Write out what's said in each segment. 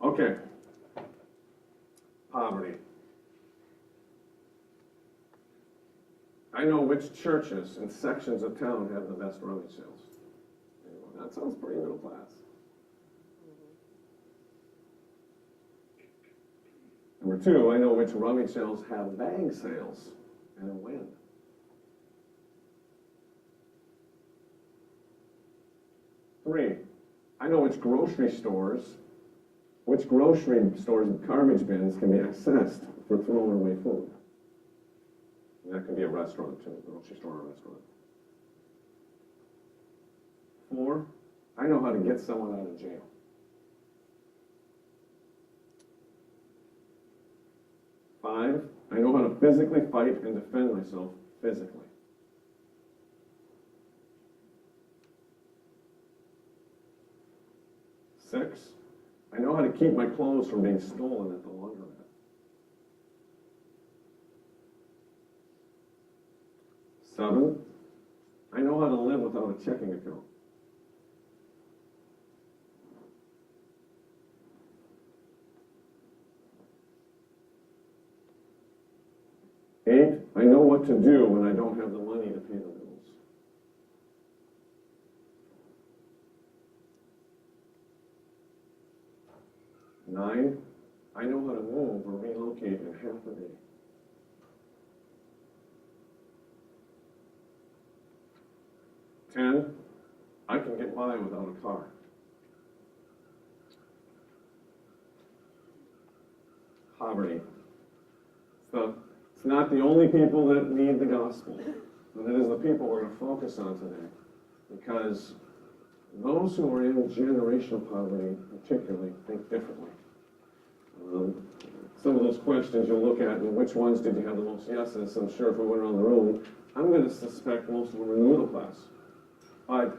Okay. Poverty. I know which churches and sections of town have the best rummage sales. That sounds pretty middle class. Number two, I know which rummage sales have bag sales and when. Three, I know which grocery stores and garbage bins can be accessed for throwing away food. And that can be a restaurant too, a grocery store or a restaurant. Four, I know how to get someone out of jail. Five, I know how to physically fight and defend myself physically. Six, I know how to keep my clothes from being stolen at the laundromat. Seven, I know how to live without a checking account. 8, I know what to do when I don't have the money to pay the bills. 9, I know how to move or relocate in half a day. 10, I can get by without a car. Poverty. It's not the only people that need the gospel, but it is the people we're going to focus on today. Because those who are in generational poverty particularly think differently. Some of those questions you'll look at, and which ones did you have the most yeses? I'm sure if we went around the room, I'm going to suspect most of them are in the middle class. But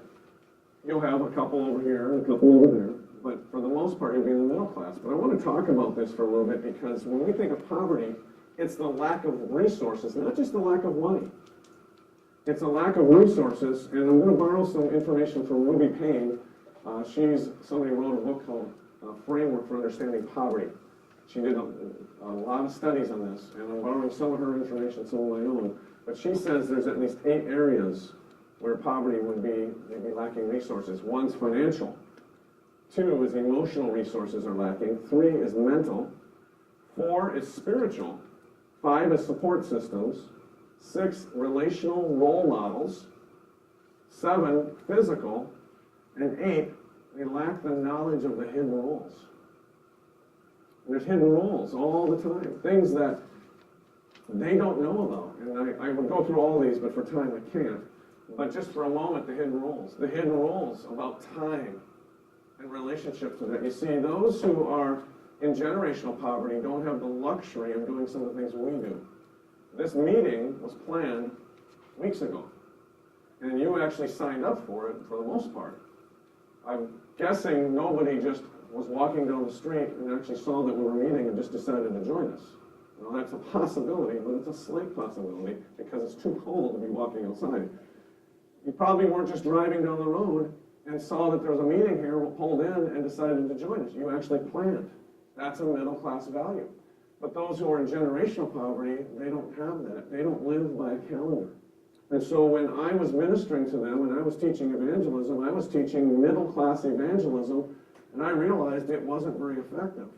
you'll have a couple over here and a couple over there. But for the most part, you'll be in the middle class. But I want to talk about this for a little bit because when we think of poverty, it's the lack of resources, not just the lack of money. It's a lack of resources, and I'm going to borrow some information from Ruby Payne. Somebody wrote a book called Framework for Understanding Poverty. She did a lot of studies on this, and I'm borrowing some of her information, some of my own. But she says there's at least 8 areas where poverty would be lacking resources. 1's financial. 2 is emotional resources are lacking. 3 is mental. 4 is spiritual. 5 is support systems. 6, relational role models. 7, physical. And 8, they lack the knowledge of the hidden roles. There's hidden roles all the time, things that they don't know about. And I would go through all these, but for time I can't. But just for a moment, the hidden roles. The hidden roles about time and relationships with it. You see, those who are in generational poverty don't have the luxury of doing some of the things we do. This meeting was planned weeks ago, and you actually signed up for it for the most part. I'm guessing nobody just was walking down the street and actually saw that we were meeting and just decided to join us. Well, that's a possibility, but it's a slight possibility because it's too cold to be walking outside. You probably weren't just driving down the road and saw that there was a meeting here, pulled in, and decided to join us. You actually planned. That's a middle class value. But those who are in generational poverty, they don't have that. They don't live by a calendar. And so when I was ministering to them, when I was teaching evangelism, I was teaching middle class evangelism, and I realized it wasn't very effective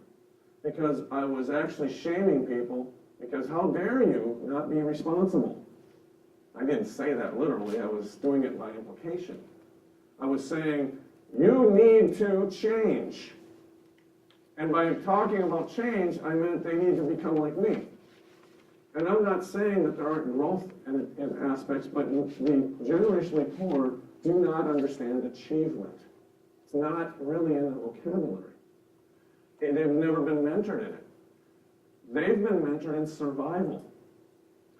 because I was actually shaming people because how dare you not be responsible? I didn't say that literally, I was doing it by implication. I was saying, you need to change. And by talking about change, I meant they need to become like me. And I'm not saying that there aren't growth in aspects, but the generationally poor do not understand achievement. It's not really in the vocabulary. They've never been mentored in it. They've been mentored in survival.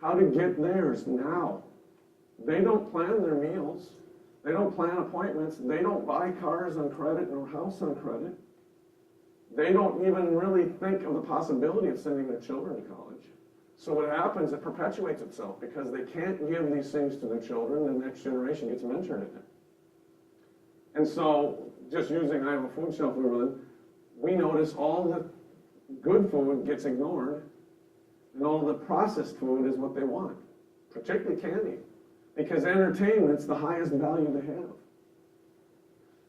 How to get theirs now. They don't plan their meals. They don't plan appointments. They don't buy cars on credit nor house on credit. They don't even really think of the possibility of sending their children to college. So what happens, it perpetuates itself because they can't give these things to their children, the next generation gets mentored in it. And so, just using, I have a food shelf we run, we notice all the good food gets ignored, and all the processed food is what they want, particularly candy, because entertainment's the highest value to have.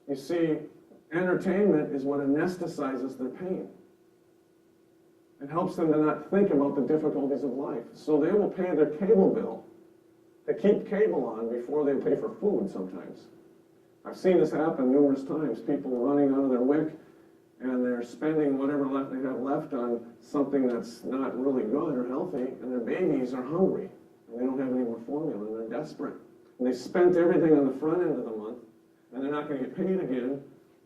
You see, entertainment is what anesthetizes their pain. It helps them to not think about the difficulties of life. So they will pay their cable bill to keep cable on before they pay for food sometimes. I've seen this happen numerous times, people running out of their wick and they're spending whatever they have left on something that's not really good or healthy, and their babies are hungry and they don't have any more formula and they're desperate. And they spent everything on the front end of the month and they're not going to get paid again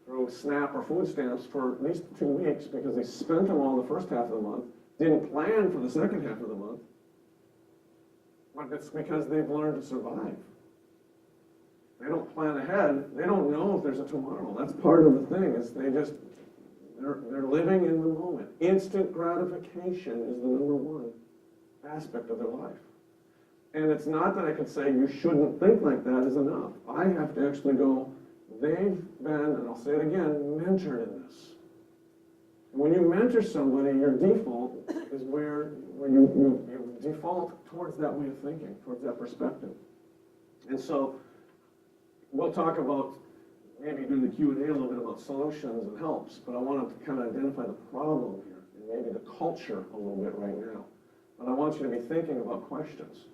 through SNAP or food stamps for at least 2 weeks because they spent them all the first half of the month, didn't plan for the second half of the month, but it's because they've learned to survive. They don't plan ahead. They don't know if there's a tomorrow. That's part of the thing, is they're living in the moment. Instant gratification is the number one aspect of their life. And it's not that I could say you shouldn't think like that is enough. I have to actually go, they've been, and I'll say it again, mentored in this. And when you mentor somebody, your default is where you default towards that way of thinking, towards that perspective. And so we'll talk about, maybe during the Q&A a little bit about solutions and helps, but I want to kind of identify the problem here and maybe the culture a little bit right now. But I want you to be thinking about questions,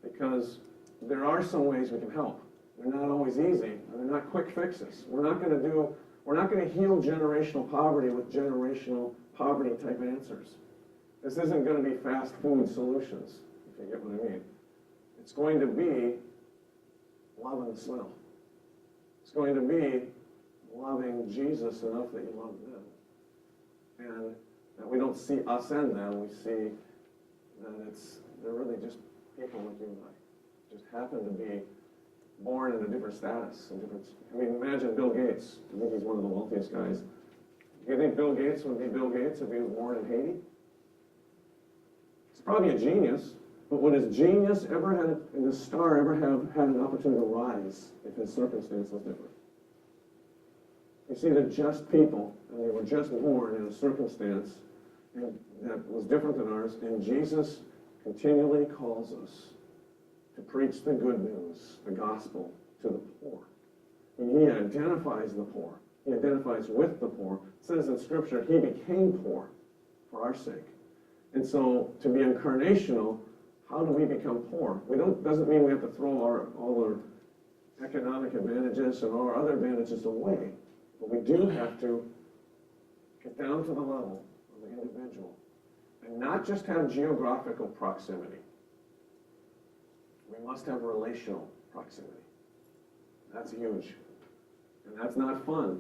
because there are some ways we can help. They're not always easy, and they're not quick fixes. We're not going to heal generational poverty with generational poverty type answers. This isn't going to be fast food solutions, if you get what I mean. It's going to be love and the smell. It's going to be loving Jesus enough that you love them. And that we don't see us and them, we see that they're really just people like you and I. Just happen to be born in a different status. I mean, imagine Bill Gates. I think he's one of the wealthiest guys. Do you think Bill Gates would be Bill Gates if he was born in Haiti? He's probably a genius, but would his genius ever had, and his star ever have had an opportunity to rise if his circumstance was different? You see, they're just people, and they were just born in a circumstance that was different than ours, and Jesus continually calls us to preach the good news, the gospel, to the poor. And he identifies the poor. He identifies with the poor. It says in Scripture, he became poor for our sake. And so, to be incarnational, how do we become poor? Doesn't mean we have to throw all our economic advantages and all our other advantages away. But we do have to get down to the level of the individual and not just have geographical proximity. We must have relational proximity. That's huge. And that's not fun,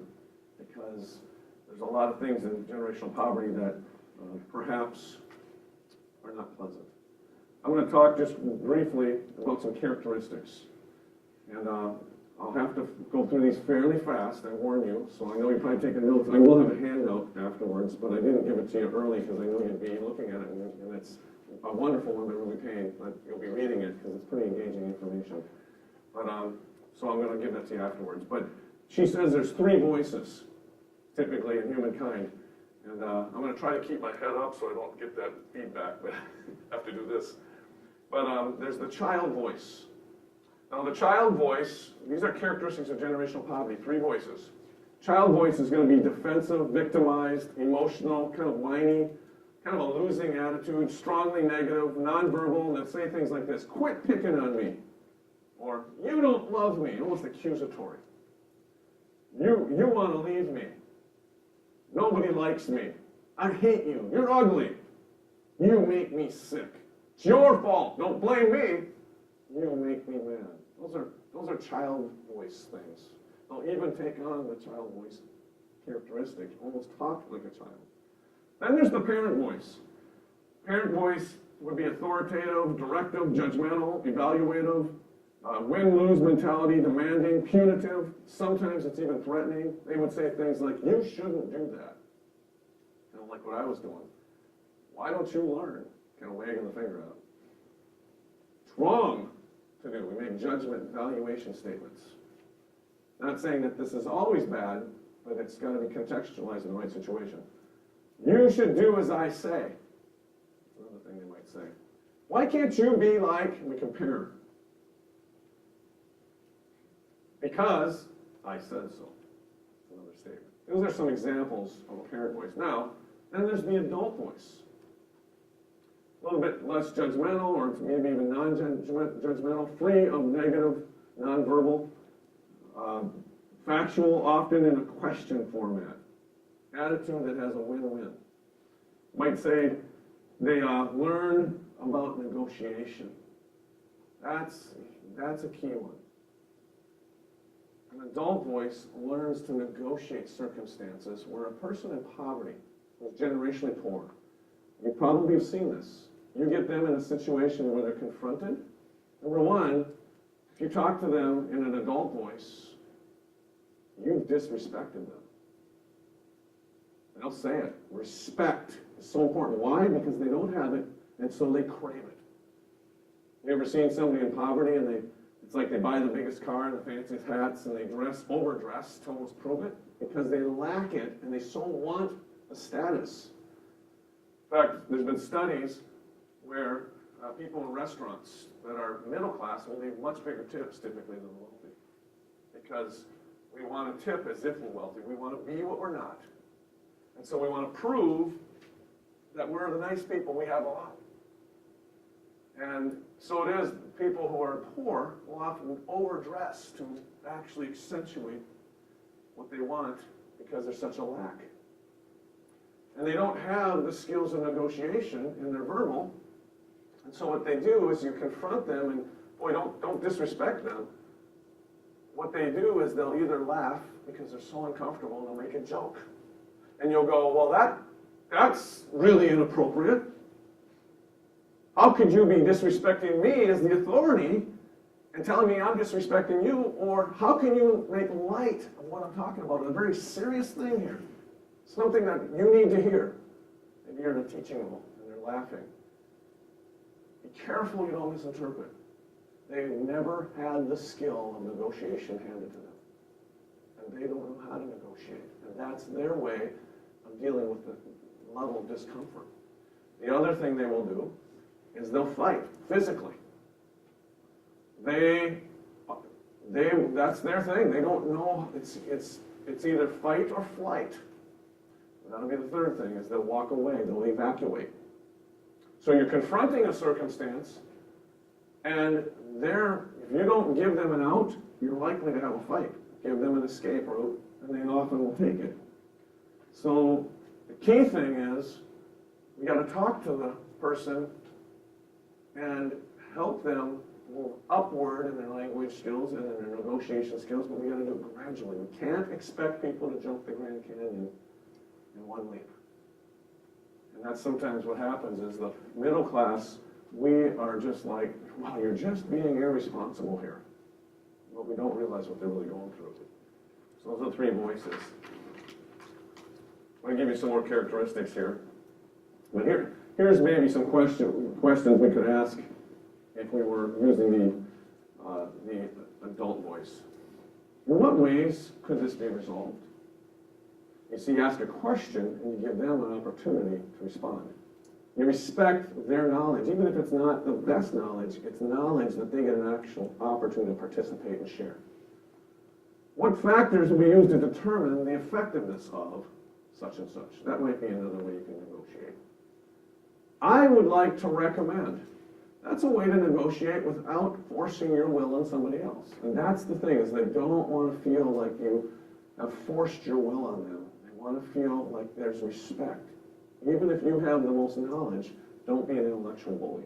because there's a lot of things in generational poverty that perhaps are not pleasant. I'm going to talk just briefly about some characteristics. And I'll have to go through these fairly fast, I warn you, so I know you're probably taking notes. I will have a handout afterwards, but I didn't give it to you early because I know you'd be looking at it, and it's a wonderful one, but really pain, but you'll be reading it because it's pretty engaging information. But so I'm going to give that to you afterwards. But she says there's 3 voices, typically in humankind. And I'm going to try to keep my head up so I don't get that feedback, but I have to do this. But there's the child voice. Now the child voice, these are characteristics of generational poverty, 3 voices. Child voice is going to be defensive, victimized, emotional, kind of whiny, kind of a losing attitude, strongly negative, nonverbal, that say things like this: quit picking on me, or you don't love me, almost accusatory. You want to leave me. Nobody likes me. I hate you. You're ugly. You make me sick. It's your fault. Don't blame me. You make me mad. Those are child voice things. They'll even take on the child voice characteristic, almost talk like a child. Then there's the parent voice. Parent voice would be authoritative, directive, judgmental, evaluative, win-lose mentality, demanding, punitive. Sometimes it's even threatening. They would say things like, you shouldn't do that. Kind of like what I was doing. Why don't you learn? Kind of wagging the finger at them. It's wrong to do. We make judgment, evaluation statements. Not saying that this is always bad, but it's got to be contextualized in the right situation. You should do as I say. Another thing they might say. Why can't you be like, and we compare? Because I said so. Another statement. Those are some examples of a parent voice. Now, then there's the adult voice. A little bit less judgmental, or maybe even non-judgmental, free of negative, nonverbal, factual, often in a question format. Attitude that has a win-win. Might say they learn about negotiation. That's a key one. An adult voice learns to negotiate circumstances where a person in poverty, who's generationally poor, you probably have seen this. You get them in a situation where they're confronted. Number one, if you talk to them in an adult voice, you've disrespected them. And I'll say it. Respect is so important. Why? Because they don't have it, and so they crave it. You ever seen somebody in poverty and it's like they buy the biggest car and the fanciest hats and they overdress to almost prove it? Because they lack it and they so want a status. In fact, there's been studies where people in restaurants that are middle class will leave much bigger tips typically than the wealthy. Because we want to tip as if we're wealthy. We want to be what we're not. And so we want to prove that we're the nice people, we have a lot. And so it is, people who are poor will often overdress to actually accentuate what they want because there's such a lack. And they don't have the skills of negotiation in their verbal. And so what they do is you confront them and, boy, don't disrespect them. What they do is they'll either laugh because they're so uncomfortable and they'll make a joke. And you'll go, well, that's really inappropriate. How could you be disrespecting me as the authority and telling me I'm disrespecting you? Or how can you make light of what I'm talking about? A very serious thing here. Something that you need to hear. Maybe you're in a teaching role and they're laughing. Be careful you don't misinterpret. They never had the skill of negotiation handed to them. And they don't know how to negotiate. And that's their way of dealing with the level of discomfort. The other thing they will do is they'll fight physically. That's their thing. They don't know, it's either fight or flight. That'll be the third thing, is they'll walk away, they'll evacuate. So you're confronting a circumstance, and if you don't give them an out, you're likely to have a fight. Give them an escape route, and they often will take it. So the key thing is, we got to talk to the person and help them move upward in their language skills and in their negotiation skills, but we got to do it gradually. We can't expect people to jump the Grand Canyon in one leap. And that's sometimes what happens is the middle class, we are just like, wow, you're just being irresponsible here. But we don't realize what they're really going through. So those are the three voices. I'm going to give you some more characteristics here. But here's maybe some questions we could ask if we were using the adult voice. In what ways could this be resolved? You see, you ask a question and you give them an opportunity to respond. You respect their knowledge, even if it's not the best knowledge, it's knowledge that they get an actual opportunity to participate and share. What factors will be used to determine the effectiveness of such and such? That might be another way you can negotiate. I would like to recommend. That's a way to negotiate without forcing your will on somebody else. And that's the thing, is they don't want to feel like you have forced your will on them. They want to feel like there's respect. Even if you have the most knowledge, don't be an intellectual bully.